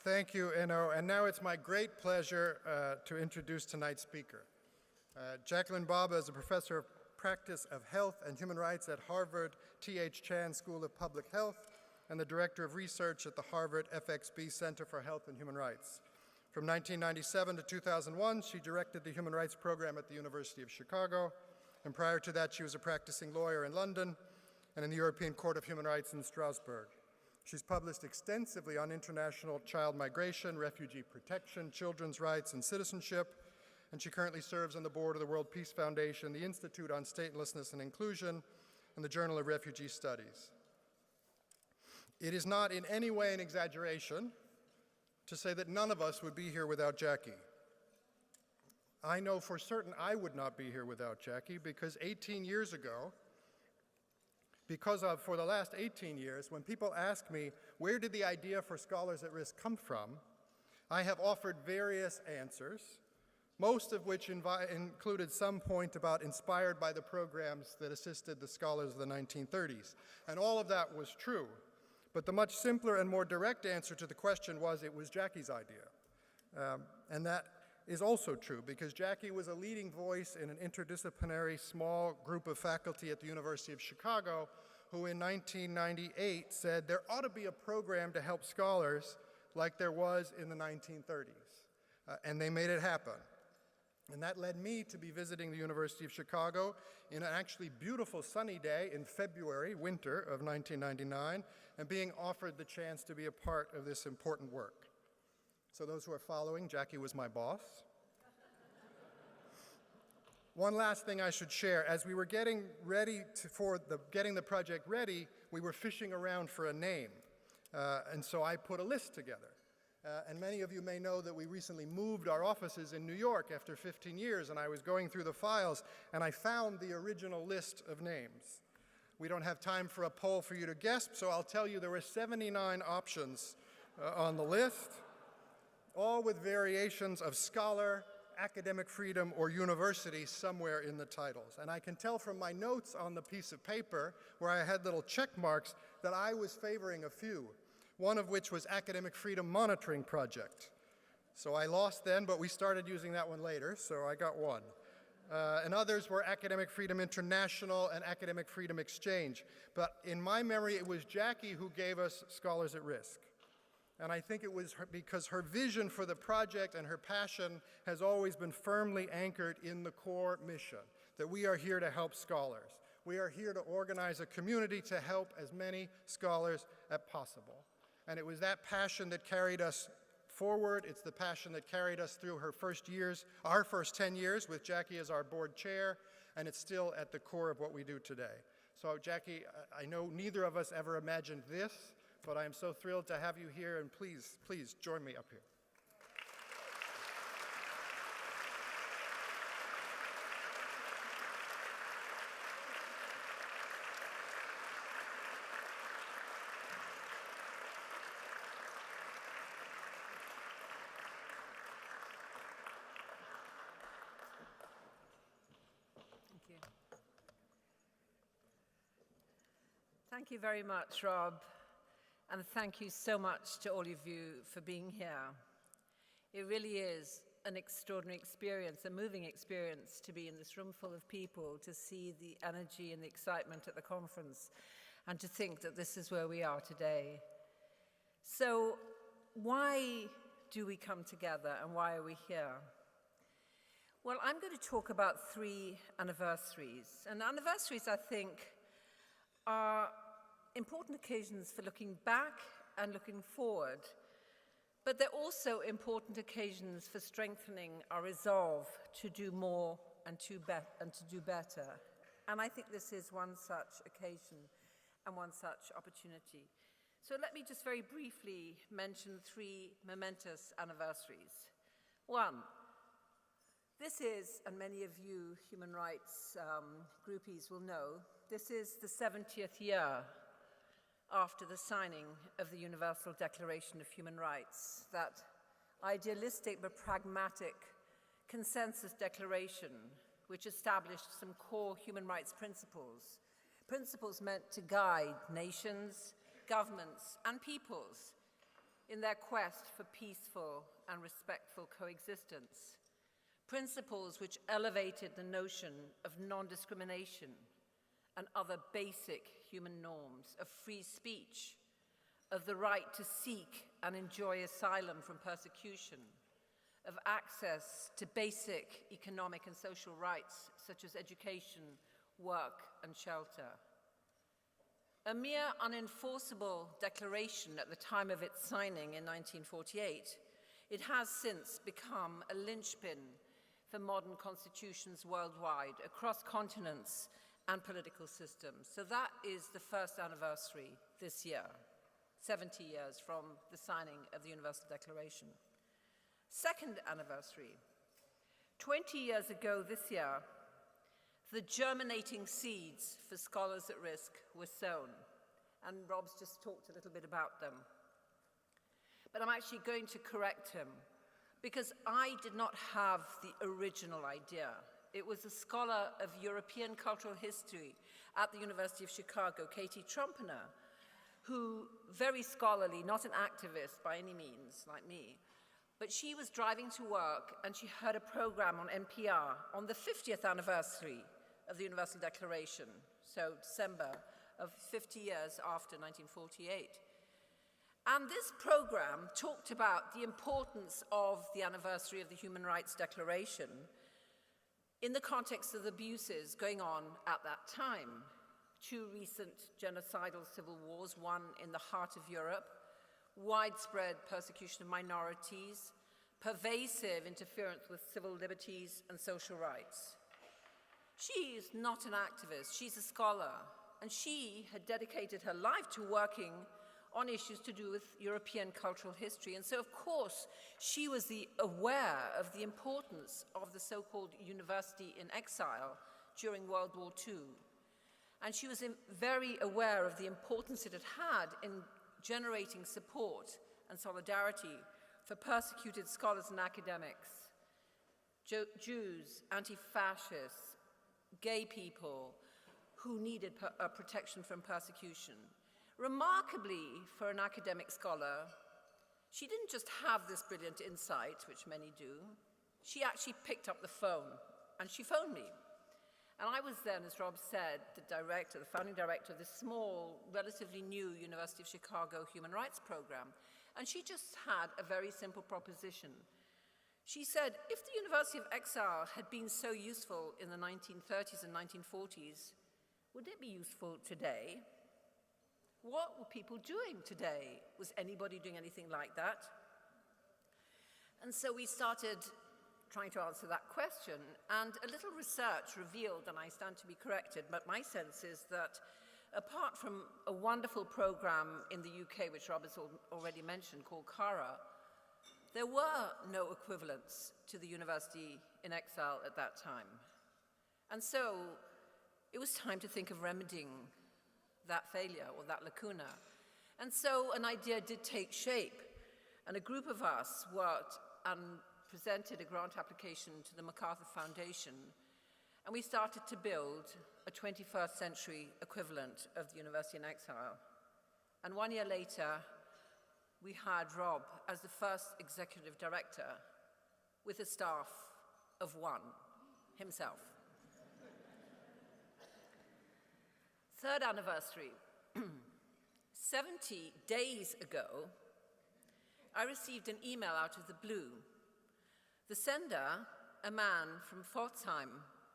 Thank you, Inno. And now it's my great pleasure to introduce tonight's speaker. Jacqueline Bhabha is a professor of practice of health and human rights at Harvard T.H. Chan School of Public Health and the director of research at the Harvard FXB Center for Health and Human Rights. From 1997 to 2001, she directed the Human Rights Program at the University of Chicago, and prior to that, she was a practicing lawyer in London and in the European Court of Human Rights in Strasbourg. She's published extensively on international child migration, refugee protection, children's rights, and citizenship, and she currently serves on the board of the World Peace Foundation, the Institute on Statelessness and Inclusion, and the Journal of Refugee Studies. It is not in any way an exaggeration to say that none of us would be here without Jackie. I know for certain I would not be here without Jackie because 18 years ago, for the last 18 years, when people ask me, where did the idea for Scholars at Risk come from, I have offered various answers, most of which included some point about inspired by the programs that assisted the scholars of the 1930s. And all of that was true. But the much simpler and more direct answer to the question was it was Jackie's idea. And that is also true because Jackie was a leading voice in an interdisciplinary small group of faculty at the University of Chicago who in 1998 said there ought to be a program to help scholars like there was in the 1930s. And they made it happen. And that led me to be visiting the University of Chicago in an actually beautiful sunny day in February, winter of 1999, and being offered the chance to be a part of this important work. So those who are following, Jackie was my boss. One last thing I should share, as we were getting ready getting the project ready, we were fishing around for a name. And so I put a list together. And many of you may know that we recently moved our offices in New York after 15 years, and I was going through the files, and I found the original list of names. We don't have time for a poll for you to guess, so I'll tell you there were 79 options on the list, all with variations of scholar, academic freedom, or university somewhere in the titles. And I can tell from my notes on the piece of paper, where I had little check marks, that I was favoring a few, one of which was Academic Freedom Monitoring Project. So I lost then, but we started using that one later, so I got one. And others were Academic Freedom International and Academic Freedom Exchange. But in my memory, it was Jackie who gave us Scholars at Risk. And I think it was because her vision for the project and her passion has always been firmly anchored in the core mission, that we are here to help scholars. We are here to organize a community to help as many scholars as possible. And it was that passion that carried us forward. It's the passion that carried us through our first 10 years with Jackie as our board chair, and it's still at the core of what we do today. So Jackie, I know neither of us ever imagined this, but I am so thrilled to have you here, and please, please join me up here. Thank you very much, Rob, and thank you so much to all of you for being here. It really is an extraordinary experience, a moving experience to be in this room full of people, to see the energy and the excitement at the conference, and to think that this is where we are today. So why do we come together and why are we here? Well, I'm going to talk about 3 anniversaries. And anniversaries, I think, are important occasions for looking back and looking forward, but they're also important occasions for strengthening our resolve to do more and to do better. And I think this is one such occasion and one such opportunity. So let me just very briefly mention 3 momentous anniversaries. 1, this is, and many of you human rights groupies will know, this is the 70th year after the signing of the Universal Declaration of Human Rights, that idealistic but pragmatic consensus declaration which established some core human rights principles meant to guide nations, governments, and peoples in their quest for peaceful and respectful coexistence, principles which elevated the notion of non-discrimination and other basic human norms, of free speech, of the right to seek and enjoy asylum from persecution, of access to basic economic and social rights such as education, work, and shelter. A mere unenforceable declaration at the time of its signing in 1948, it has since become a linchpin for modern constitutions worldwide, across continents and political systems. So that is the first anniversary this year, 70 years from the signing of the Universal Declaration. Second anniversary, 20 years ago this year, the germinating seeds for scholars at risk were sown, and Rob's just talked a little bit about them. But I'm actually going to correct him, because I did not have the original idea. It was a scholar of European cultural history at the University of Chicago, Katie Trumpener, who, very scholarly, not an activist by any means, like me, but she was driving to work and she heard a program on NPR on the 50th anniversary of the Universal Declaration, so December of 50 years after 1948. And this program talked about the importance of the anniversary of the Human Rights Declaration in the context of the abuses going on at that time. 2 recent genocidal civil wars, one in the heart of Europe, widespread persecution of minorities, pervasive interference with civil liberties and social rights. She is not an activist, she's a scholar, and she had dedicated her life to working on issues to do with European cultural history. And so, of course, she was aware of the importance of the so-called university in exile during World War II. And she was very aware of the importance it had had in generating support and solidarity for persecuted scholars and academics, Jews, anti-fascists, gay people who needed protection from persecution. Remarkably, for an academic scholar, she didn't just have this brilliant insight, which many do. She actually picked up the phone, and she phoned me. And I was then, as Rob said, the founding director of this small, relatively new University of Chicago human rights program. And she just had a very simple proposition. She said, if the University of Exile had been so useful in the 1930s and 1940s, would it be useful today? What were people doing today? Was anybody doing anything like that? And so we started trying to answer that question, and a little research revealed, and I stand to be corrected, but my sense is that apart from a wonderful program in the UK, which Rob has already mentioned, called CARA, there were no equivalents to the University in Exile at that time. And so it was time to think of remedying that failure or that lacuna. And so an idea did take shape, and a group of us worked and presented a grant application to the MacArthur Foundation, and we started to build a 21st century equivalent of the University in Exile. And 1 year later, we hired Rob as the first executive director with a staff of 1, himself. Third anniversary, 70 days ago, I received an email out of the blue. The sender, a man from Pforzheim,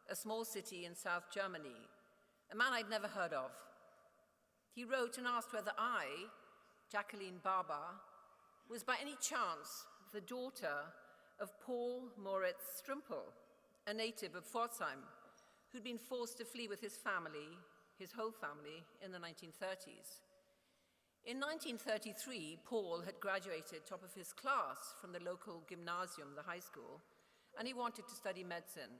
a small city in South Germany, a man I'd never heard of. He wrote and asked whether I, Jacqueline Bhabha, was by any chance the daughter of Paul Moritz Strumpel, a native of Pforzheim, who'd been forced to flee with his family, his whole family, in the 1930s. In 1933, Paul had graduated top of his class from the local gymnasium, the high school, and he wanted to study medicine.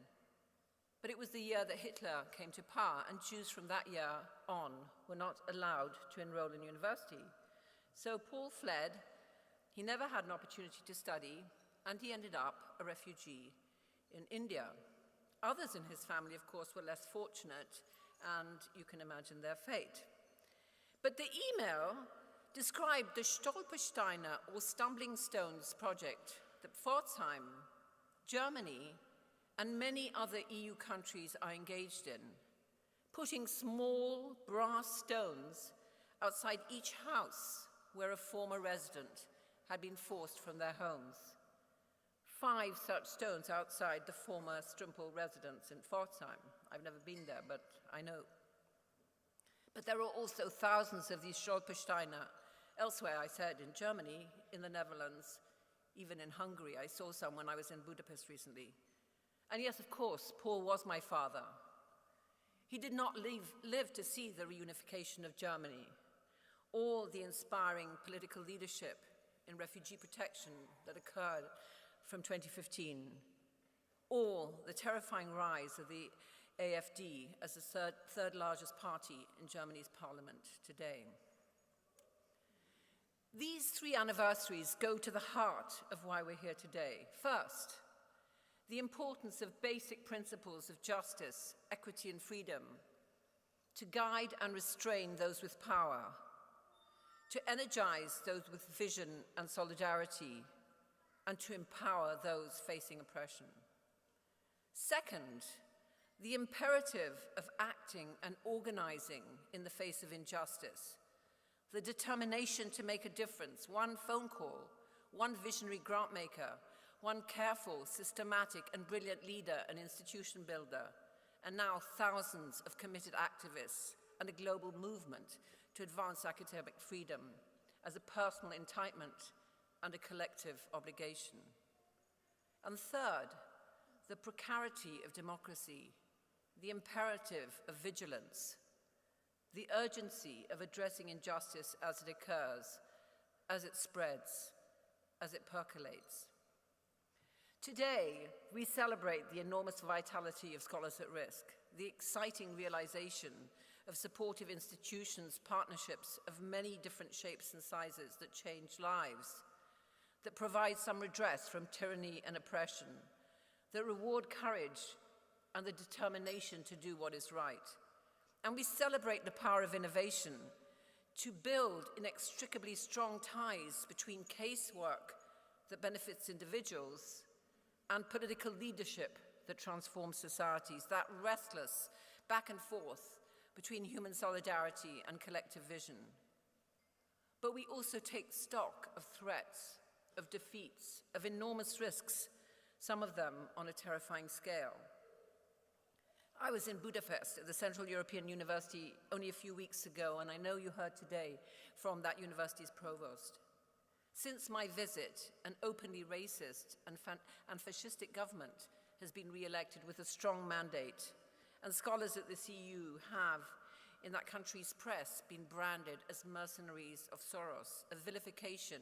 But it was the year that Hitler came to power, and Jews from that year on were not allowed to enroll in university. So Paul fled. He never had an opportunity to study, and he ended up a refugee in India. Others in his family, of course, were less fortunate, and you can imagine their fate. But the email described the Stolpersteine or Stumbling Stones project that Pforzheim, Germany, and many other EU countries are engaged in, putting small brass stones outside each house where a former resident had been forced from their homes. 5 such stones outside the former Strumpel residence in Pforzheim. I've never been there, but I know. But there are also thousands of these Stolpersteine elsewhere, I said, in Germany, in the Netherlands, even in Hungary. I saw some when I was in Budapest recently. And yes, of course, Paul was my father. He did not live to see the reunification of Germany or the inspiring political leadership in refugee protection that occurred from 2015, or the terrifying rise of the AfD as the third largest party in Germany's parliament today. These 3 anniversaries go to the heart of why we're here today. First, the importance of basic principles of justice, equity, and freedom to guide and restrain those with power, to energize those with vision and solidarity, and to empower those facing oppression. Second, the imperative of acting and organizing in the face of injustice, the determination to make a difference, one phone call, one visionary grant maker, one careful, systematic, and brilliant leader and institution builder, and now thousands of committed activists and a global movement to advance academic freedom as a personal entitlement and a collective obligation. And third, the precarity of democracy, the imperative of vigilance, the urgency of addressing injustice as it occurs, as it spreads, as it percolates. Today, we celebrate the enormous vitality of Scholars at Risk, the exciting realization of supportive institutions, partnerships of many different shapes and sizes that change lives, that provide some redress from tyranny and oppression, that reward courage and the determination to do what is right. And we celebrate the power of innovation to build inextricably strong ties between casework that benefits individuals and political leadership that transforms societies, that restless back and forth between human solidarity and collective vision. But we also take stock of threats, of defeats, of enormous risks, some of them on a terrifying scale. I was in Budapest at the Central European University only a few weeks ago, and I know you heard today from that university's provost. Since my visit, an openly racist and fascistic government has been re-elected with a strong mandate, and scholars at the CEU have, in that country's press, been branded as mercenaries of Soros, a vilification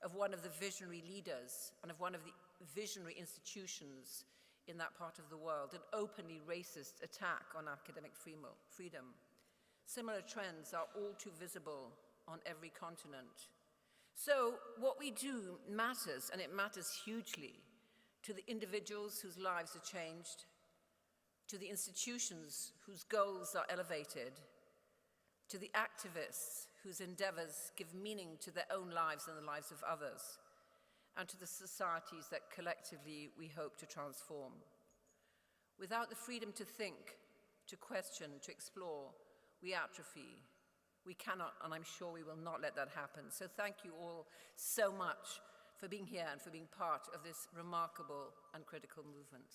of one of the visionary leaders and of one of the visionary institutions in that part of the world, an openly racist attack on academic freedom. Similar trends are all too visible on every continent. So what we do matters, and it matters hugely to the individuals whose lives are changed, to the institutions whose goals are elevated, to the activists whose endeavors give meaning to their own lives and the lives of others, and to the societies that collectively we hope to transform. Without the freedom to think, to question, to explore, we atrophy. We cannot, and I'm sure we will not let that happen. So thank you all so much for being here and for being part of this remarkable and critical movement.